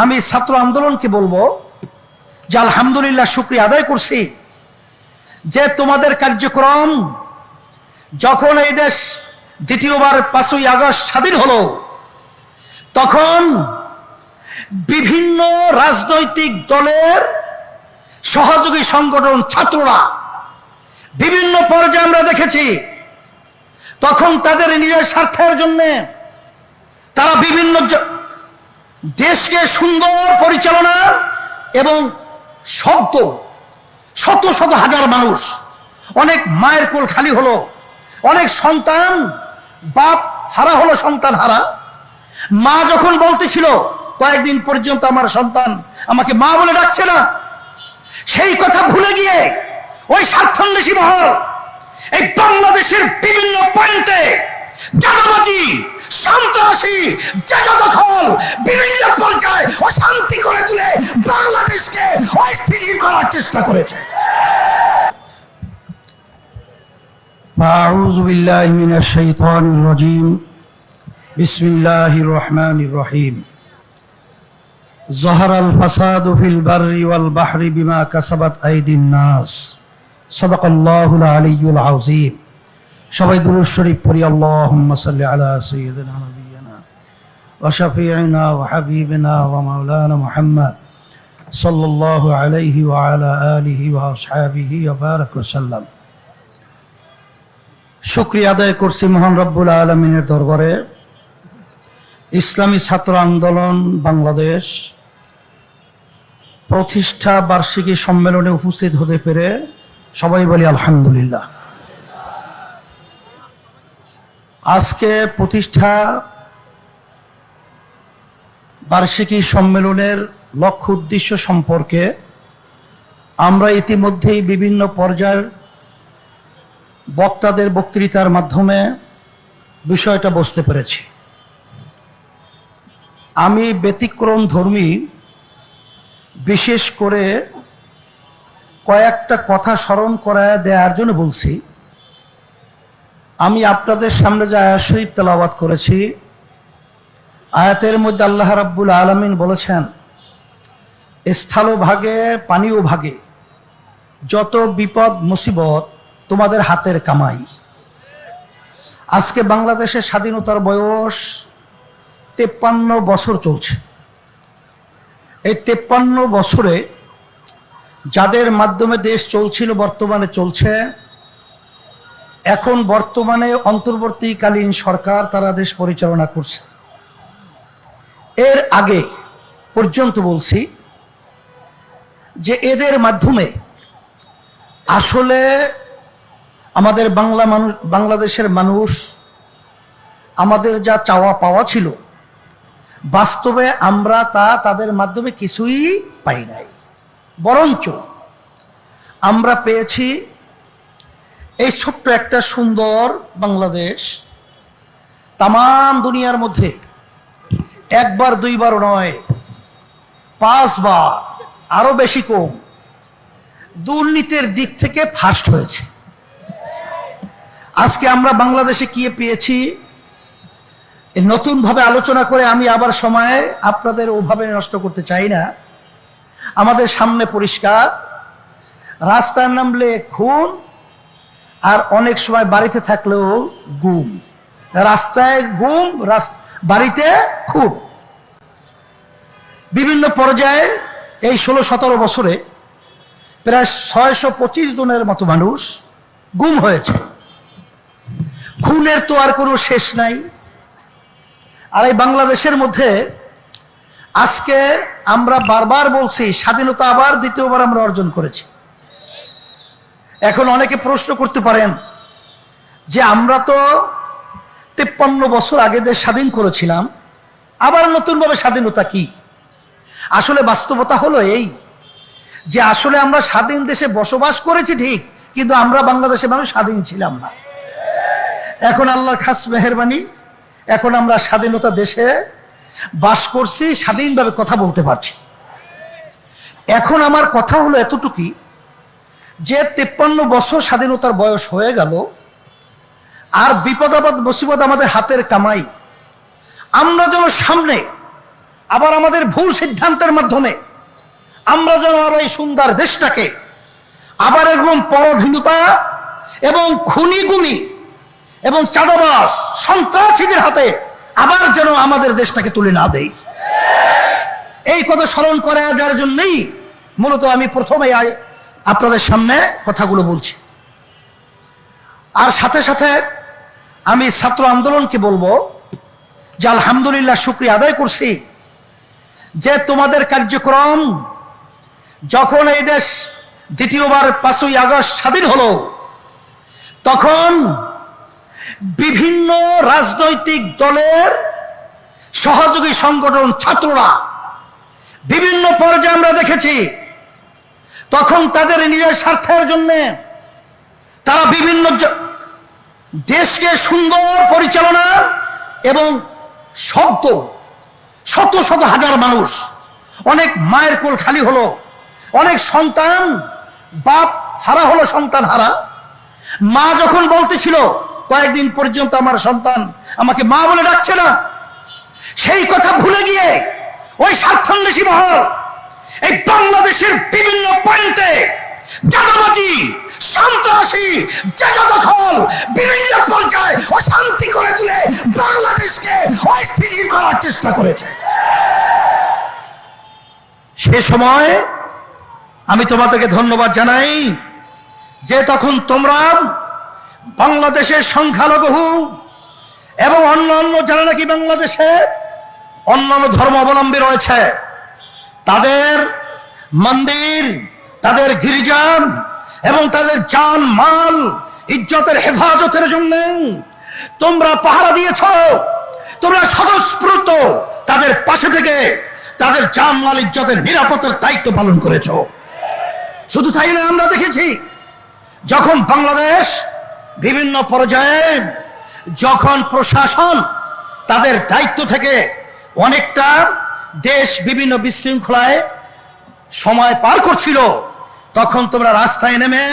আমি ছাত্র আন্দোলনকে বলবো যে আলহামদুলিল্লাহ, শুকরিয়া আদায় করছি যে তোমাদের কার্যক্রম যখন এই দেশ দ্বিতীয়বার 5ই আগস্ট স্বাধীন হলো, তখন বিভিন্ন রাজনৈতিক দলের সহযোগী সংগঠন ছাত্ররা বিভিন্ন পর্যায়ে আমরা দেখেছি, তখন তাদের নিজের স্বার্থের জন্য তারা বিভিন্ন দেশকে সুন্দর পরিচালনা এবং শত শত হাজার মানুষ, অনেক মায়ের কোল খালি হলো, অনেক সন্তান বাপ হারা হলো, সন্তান হারা। মা যখন বলতেছিল কয়েকদিন পর্যন্ত আমার সন্তান আমাকে মা বলে ডাকছে না, সেই কথা ভুলে গিয়ে ওই স্বার্থান্বেষী মহল এই বাংলাদেশের বিভিন্ন পয়েন্টে চাঁদাবাজি, সন্ত্রাসী, জায়গা দখল, বিভিন্ন পর্যায়ে অশান্তি করে তুলে বাংলাদেশকে অস্থিতিশীল করার চেষ্টা করেছে। আউযু বিল্লাহি মিনাশ শাইতানির রাজীম। বিসমিল্লাহির রহমানির রহিম। যাহারাল ফাসাদু ফিল বাররি ওয়াল বাহরি বিমা কাসাবাত আইদিন নাস। সাদাকাল্লাহুল আলিয়্যুল আযীম। সবাই দুরূদ শরীফ পড়ি। আল্লাহুম্মা সাল্লি আলা সাইয়্যিদিনা নাবিয়িনা ওয়া শাফিঈনা ওয়া হাবিবিনা ওয়া মাওলানা মুহাম্মদ সাল্লাল্লাহু আলাইহি ওয়া আলা আলিহি ওয়া আসহাবিহি ওয়া বারাকা ওয়া সাল্লাম। শুকরিয়া আদায় করছি মহান রব্বুল আলামিনের দরবারে। ইসলামী ছাত্র আন্দোলন বাংলাদেশ প্রতিষ্ঠা বার্ষিকী সম্মেলনে উপস্থিত হতে পেরে সবাই বলি আলহামদুলিল্লাহ। আজকে প্রতিষ্ঠা বার্ষিকী সম্মেলনের লক্ষ্য উদ্দেশ্য সম্পর্কে আমরা ইতিমধ্যেই বিভিন্ন পর্যায়ের বক্তাদের বক্তৃতার মাধ্যমে বিষয়টা বুঝতে পেরেছি। আমি ব্যতিক্রম ধর্মী বিশেষ করে কয়েকটা কথা স্মরণ করায় দেওয়ার জন্য বলছি। আমি আপনাদের সামনে যে আয়াত শরীফ তেলাওয়াত করেছি, আয়াতের মধ্যে আল্লাহ রাব্বুল আলামিন বলেছেন, স্থলভাগে পানীয় ভাগে যত বিপদ মুসিবত তোমাদের হাতের কামাই। আজকে বাংলাদেশের স্বাধীনতার বয়স 53 বছর চলছে। এই 53 বছরে যাদের মাধ্যমে দেশ চলছিল, বর্তমানে চলছে, এখন বর্তমানে অন্তর্বর্তীকালীন সরকার তারা দেশ পরিচালনা করছে। এর আগে পর্যন্ত বলছি যে এদের মাধ্যমে আসলে আমাদের বাংলাদেশের মানুষ আমাদের যা চাওয়া পাওয়া ছিল, বাস্তবে আমরা তাদের মাধ্যমে কিছুই পাই নাই। বরঞ্চ আমরা পেয়েছি এই ছোট্ট একটা সুন্দর বাংলাদেশ। তামাম দুনিয়ার মধ্যে একবার দুইবার নয়, 5 বার, আরো বেশি কম, দুর্নীতির দিক থেকে ফার্স্ট হয়েছে। আজকে আমরা বাংলাদেশে কি পেয়েছি নতুন ভাবে আলোচনা করে আমি আবার সময় আপনাদের ওভাবে নষ্ট করতে চাই না। আমাদের সামনে পরিষ্কার, রাস্তায় নামলে খুন, আর অনেক সময় বাড়িতে থাকলেও গুম। রাস্তায় গুম, বাড়িতে খুন। বিভিন্ন পর্যায়ে এই 16-17 বছরে প্রায় 625 জনের মতো মানুষ গুম হয়েছে। খুনের তো আর কোনো শেষ নাই। আর এই বাংলাদেশের মধ্যে আজকে আমরা বারবার বলছি, স্বাধীনতা আবার দ্বিতীয়বার আমরা অর্জন করেছি। এখন অনেকে প্রশ্ন করতে পারেন যে আমরা তো 53 বছর আগে দেশ স্বাধীন করেছিলাম, আবার নতুনভাবে স্বাধীনতা কি? আসলে বাস্তবতা হলো এই যে আসলে আমরা স্বাধীন দেশে বসবাস করেছি ঠিক, কিন্তু আমরা বাংলাদেশের মানুষ স্বাধীন ছিলাম না। এখন আল্লাহর খাস মেহেরবানি, এখন আমরা স্বাধীনতা দেশে বাস করছি, স্বাধীনভাবে কথা বলতে পারছি। এখন আমার কথা হলো এতটুকুই যে 53 বছর স্বাধীনতার বয়স হয়ে গেল, আর বিপদ আপদ মুসিবত আমাদের হাতের কামাই। আমরা যেন সামনে আবার আমাদের ভুল সিদ্ধান্তের মাধ্যমে আমরা যেন আরো এই সুন্দর দেশটাকে আবার এরকম পরাধীনতা এবং খুনি-গুমি এবং চাঁদাবাজ সন্ত্রাসীদের হাতে আবার যেন আমাদের দেশটাকে তুলে না দেয়, এই কথা স্মরণ করা দেওয়ার জন্যই মূলত আমি প্রথমে আপনাদের সামনে কথাগুলো বলছি। আর সাথে সাথে আমি ছাত্র আন্দোলনকে বলবো যে আলহামদুলিল্লাহ, শুকরিয়া আদায় করছি যে তোমাদের কার্যক্রম যখন এই দেশ দ্বিতীয়বার 5ই আগস্ট স্বাধীন হলো, তখন বিভিন্ন রাজনৈতিক দলের সহযোগী সংগঠন ছাত্ররা বিভিন্ন পর্যায়ে আমরা দেখেছি, তখন তাদের নিজের স্বার্থের জন্য তারা বিভিন্ন দেশকে সুন্দর পরিচালনা এবং শত শত হাজার মানুষ, অনেক মায়ের কোল খালি হলো, অনেক সন্তান বাপ হারা হলো, সন্তান হারা মা যখন বলতেছিল কয়েকদিন পর্যন্ত আমার সন্তান আমাকে মা বলে ডাকছে না, সেই কথা ভুলে গিয়ে ওই স্বার্থান্বেষী মহল এই বাংলাদেশের বিভিন্ন পয়েন্টে চাঁদাবাজি, সন্ত্রাসী, জায়গা দখল, বিভিন্ন পর্যায়ে অশান্তি করে তুলে বাংলাদেশকে অস্থিতিশীল করার চেষ্টা করেছে। সে সময় আমি তোমাদেরকে ধন্যবাদ জানাই যে তখন তোমরা বাংলাদেশের সংখ্যালঘু এবং অন্যান্য যারা নাকি বাংলাদেশে অন্যান্য ধর্ম অবলম্বী রয়েছে, তাদের মন্দির, তাদের গির্জা এবং তাদের জান মাল ইজ্জতের হেফাজতের জন্য তোমরা পাহারা দিয়েছ, তোমরা স্বতঃস্ফূর্ত তাদের পাশে থেকে তাদের জান মাল ইজ্জতের নিরাপত্তার দায়িত্ব পালন করেছ। শুধু তাই না, আমরা দেখেছি যখন বাংলাদেশ বিভিন্ন পর্যায়ে যখন প্রশাসন তাদের দায়িত্ব থেকে অনেকটা দেশ বিভিন্ন বিশৃঙ্খলায় সময় পার করছিল, তখন তোমরা রাস্তায় নেমে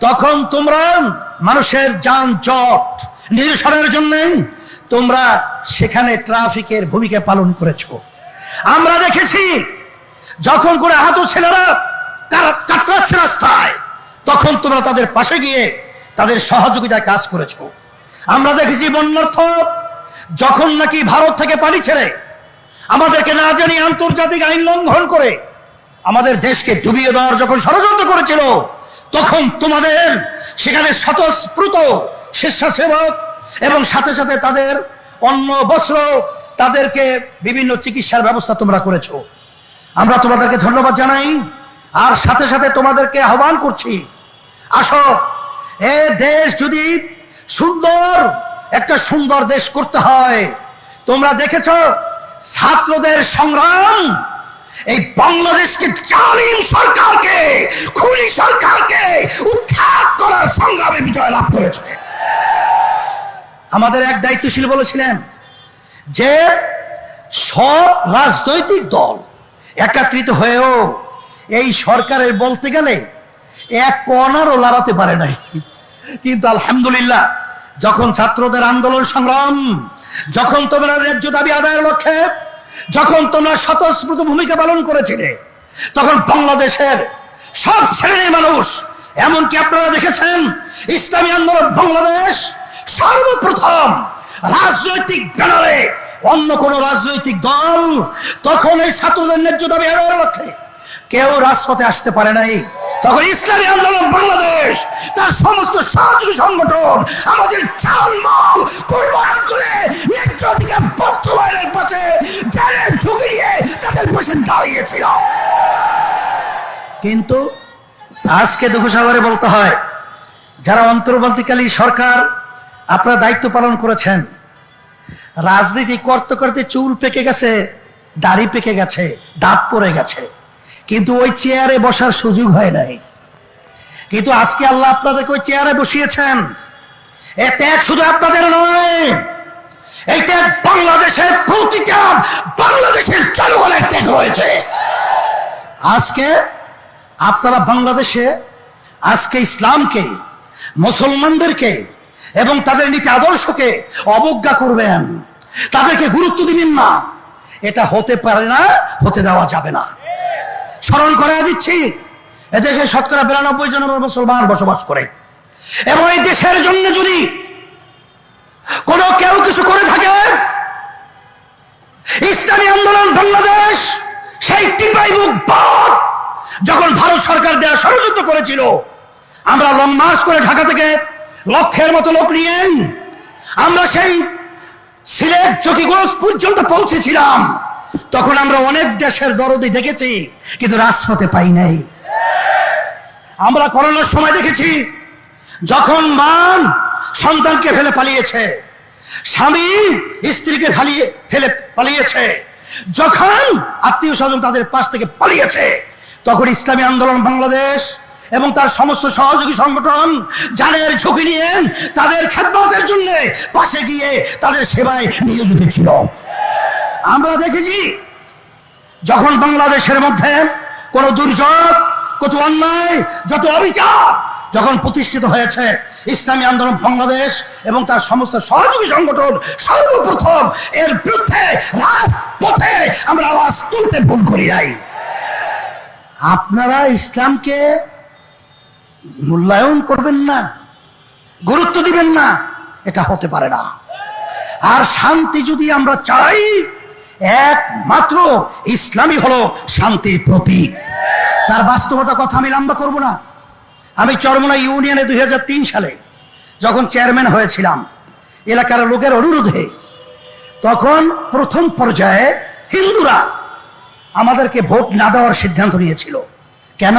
তখন তোমরা মানুষের যানজট নিরসনের জন্য তোমরা সেখানে ট্রাফিকের ভূমিকা পালন করেছো। আমরা দেখেছি যখন করে আহত ছেলেরা কাতরাচ্ছে রাস্তায়, তখন তোমরা তাদের পাশে গিয়ে তাদের সহযোগিতায় কাজ করেছো। আমরা দেখেছি বন্যার্থ যখন নাকি ভারত থেকে পানি ছেড়ে আমাদেরকে না জানি আন্তর্জাতিক আইন লঙ্ঘন করে আমাদের দেশকে ডুবিয়ে দেওয়ার যখন ষড়যন্ত্র করেছিল, তখন তোমাদের সেখানে স্বতঃস্ফূর্ত স্বেচ্ছাসেবক এবং সাথে সাথে তাদের অন্ন বস্ত্র, তাদেরকে বিভিন্ন চিকিৎসার ব্যবস্থা তোমরা করেছো। আমরা তোমাদেরকে ধন্যবাদ জানাই। আর সাথে সাথে তোমাদেরকে আহ্বান করছি, আসো, এ দেশ যদি একটা সুন্দর দেশ করতে হয়, তোমরা দেখেছ ছাত্রদের সংগ্রাম এই বাংলাদেশকে জালিম সরকারকে, খুনি সরকারকে উৎখাত করার সংগ্রামে বিজয় লাভ করেছে। আমাদের এক দায়িত্বশীল বলেছিলেন যে সব রাজনৈতিক দল একত্রিত হয়েও এই সরকারের বলতে গেলে এক কণারও লড়াতে পারে নাই। কিন্তু আলহামদুলিল্লাহ, যখন ছাত্রদের আন্দোলন সংগ্রাম, যখন তোমরা ন্যায্য দাবি আদায়ের লক্ষ্যে যখন তোমরা স্বতঃস্ফূর্ত ভূমিকা পালন করেছিলে, তখন বাংলাদেশের সব শ্রেণীর মানুষ, এমনকি আপনারা দেখেছেন ইসলামী আন্দোলন বাংলাদেশ সর্বপ্রথম রাজনৈতিক ব্যানারে, অন্য কোন রাজনৈতিক দল তখন এই ছাত্রদের ন্যায্য দাবি আদায়ের লক্ষ্যে কেউ রাজপথে আসতে পারে নাই। তখন ইসলামী আন্দোলন বাংলাদেশ তার সমস্ত সহযোগী সংগঠন আমাদের জানমাল কুরবান করে ন্যায্য অধিকার বাস্তবায়নের পথে জানের ঝুঁকি নিয়ে তাদের পাশে দাঁড়িয়েছিল। কিন্তু আজকে দুঃখ সাগরে বলতে হয়, যারা অন্তর্বর্তীকালী সরকার আপনারা দায়িত্ব পালন করেছেন, রাজনীতি করতে করতে চুল পেকে গেছে, দাড়ি পেকে গেছে, দাঁত পড়ে গেছে, কিন্তু ওই চেয়ারে বসার সুযোগ হয় নাই। কিন্তু আজকে আল্লাহ আপনাদেরকে ওই চেয়ারে বসিয়েছেন। এ ত্যাগ শুধু আপনাদের নয়, এই ত্যাগ বাংলাদেশের প্রতিটা বাংলাদেশের জনগণের ত্যাগ রয়েছে। আজকে আপনারা বাংলাদেশে আজকে ইসলামকে, মুসলমানদেরকে এবং তাদের নীতি আদর্শকে অবজ্ঞা করবেন, তাদেরকে গুরুত্ব দিবেন না, এটা হতে পারে না, হতে দেওয়া যাবে না। স্মরণ করে দিচ্ছি, এদেশে শতকরা 92 জন মুসলমান বসবাস করে, এবং এই দেশের জন্য যদি কেউ কিছু করে থাকে, ইসলামী আন্দোলন বাংলাদেশ সেই টিপাই মুখ বাদ যখন ভারত সরকার দেয়া ষড়যন্ত্র করেছিল, আমরা লং মার্চ করে ঢাকা থেকে লক্ষের মতো লোক নিয়ে আমরা সেই সিলেট চকিগঞ্জ পর্যন্ত পৌঁছেছিলাম। তখন আমরা অনেক দেশের দরদি দেখেছি, কিন্তু রাজপথে পাই নাই। আমরা করোনার সময় দেখেছি, যখন মা সন্তানকে ফেলে পালিয়েছে, স্বামী স্ত্রীকে ফেলে পালিয়েছে, যখন আত্মীয় স্বজন তাদের পাশ থেকে পালিয়েছে, তখন ইসলামী আন্দোলন বাংলাদেশ এবং তার সমস্ত সহযোগী সংগঠন জানের ঝুঁকি নিয়ে তাদের খেদমতের জন্য পাশে গিয়ে তাদের সেবায় নিয়োজিত ছিল। আমরা দেখেছি, যখন বাংলাদেশের মধ্যে কোন দুর্যোগ, কত অন্যায়, যত অবিচার যখন প্রতিষ্ঠিত হয়েছে, ইসলামী আন্দোলন বাংলাদেশ এবং তার সমস্ত সহযোগী সংগঠন সর্বপ্রথম এর বিরুদ্ধে রাজপথে আমরা আওয়াজ তুলতে ভুল করি নাই। আপনারা ইসলামকে মূল্যায়ন করবেন না, গুরুত্ব দিবেন না, এটা হতে পারে না। আর শান্তি যদি আমরা চাই, একমাত্র ইসলামই হলো শান্তির প্রতীক। তার বাস্তবতা কথা আমি লম্বা করব না। আমি চরমোনা ইউনিয়নে 2003 সালে যখন চেয়ারম্যান হয়েছিলাম, এলাকার লোকের অনুরোধে, তখন প্রথম পর্যায়ে হিন্দুরা আমাদেরকে ভোট না দেওয়ার সিদ্ধান্ত নিয়েছিল। কেন?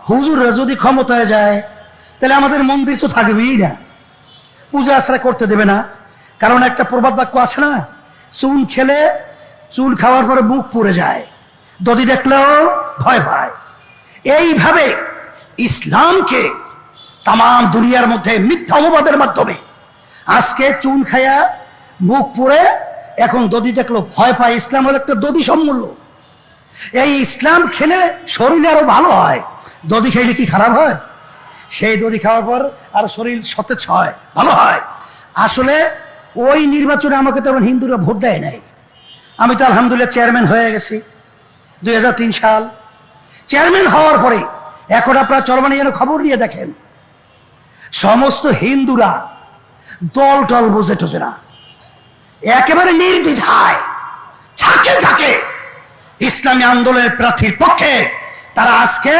হুজুররা যদি ক্ষমতায় যায়, তাহলে আমাদের মন্দির তো থাকবেই না, পূজা আশ্রা করতে দেবে না। কারণ একটা প্রবাদ বাক্য আছে না, চুন খেলে চুন খাওয়ার পরে মুখ পুড়ে যায়, দদি দেখলেও ভয় পায়। এইভাবে ইসলামকে তাম দুনিয়ার মধ্যে মিথ্যা অপবাদের মাধ্যমে আজকে চুন খায়া মুখ পুড়ে, এখন দদি দেখলো ভয় পায়। ইসলাম হলো একটা দদি সম্মূল্য। এই ইসলাম খেলে শরীর আরো ভালো হয়। দদি খেলে কি খারাপ হয়? সেই দদি খাওয়ার পর আর শরীর সতেজ হয়, ভালো হয়। আসলে ওই নির্বাচনে আমাকে তেমন হিন্দুরা ভোট দেয় নাই। আমি তো আলহামদুলিল্লাহ চেয়ারম্যান হয়ে গেছি 2003 সাল। চেয়ারম্যান হওয়ার পরে এখন আপনারা চরমানি যেন খবর নিয়ে দেখেন, সমস্ত হিন্দুরা দল টল বুঝে টোঝে না, একেবারে নির্দ্বিধায় ঝাঁকে ঝাঁকে ইসলামী আন্দোলনের প্রার্থীর পক্ষে তারা আজকে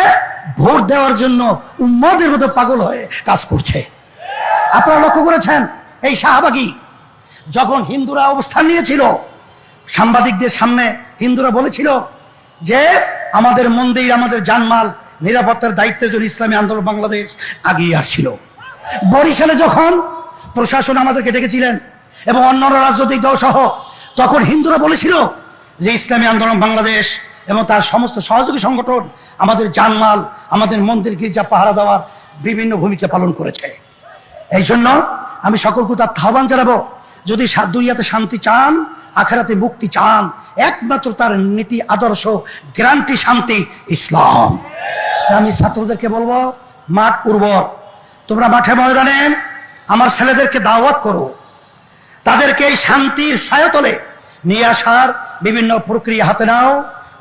ভোট দেওয়ার জন্য উম্মদের মতো পাগল হয়ে কাজ করছে। আপনারা লক্ষ্য করেছেন, এই শাহবাগী যখন হিন্দুরা অবস্থান নিয়েছিল, সাংবাদিকদের সামনে হিন্দুরা বলেছিল যে আমাদের মন্দির, আমাদের জানমাল নিরাপত্তার দায়িত্বের জন্য ইসলামী আন্দোলন বাংলাদেশ আগিয়ে আসছিল। বরিশালে যখন প্রশাসন আমাদেরকে ডেকেছিলেন এবং অন্যান্য রাজনৈতিক দল সহ, তখন হিন্দুরা বলেছিল যে ইসলামী আন্দোলন বাংলাদেশ এবং তার সমস্ত সহযোগী সংগঠন আমাদের জানমাল, আমাদের মন্দির গির্জা পাহারা দেওয়ার বিভিন্ন ভূমিকা পালন করেছে। এই জন্য আমি সকলকে তার আহ্বান জানাবো, যদি দুনিয়াতে শান্তি চান, আখেরাতে মুক্তি চান, একমাত্র তার নীতি আদর্শ গ্যারান্টি শান্তি ইসলাম। আমি ছাত্রদেরকে বলবো, মাঠ উর্বর, তোমরা মাঠে ময়দানে আমার ছেলেদেরকে দাওয়াত করো, তাদেরকে এই শান্তির ছায়াতলে নিয়ে আসার বিভিন্ন প্রক্রিয়া হাতে নাও,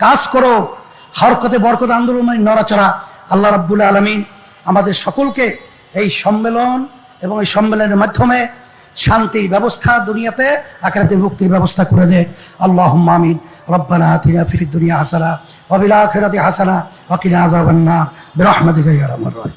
কাজ করো। হরকতে বরকত আন্দোলন নড়াচড়া। আল্লাহ রাব্বুল আলামিন আমাদের সকলকে এই সম্মেলন এবং এই সম্মেলনের মাধ্যমে শান্তির ব্যবস্থা দুনিয়াতে, আখিরাতে মুক্তির ব্যবস্থা করে দে। আল্লাহুম্মা আমিন। রব্বানা আতিনা ফিদ দুনিয়া হাসানা ওয়া ফিল আখিরাতি হাসানা ওয়া কিনা আযাবান নার বিরহমাতিকা ইয়া আরহামার রাহিমিন।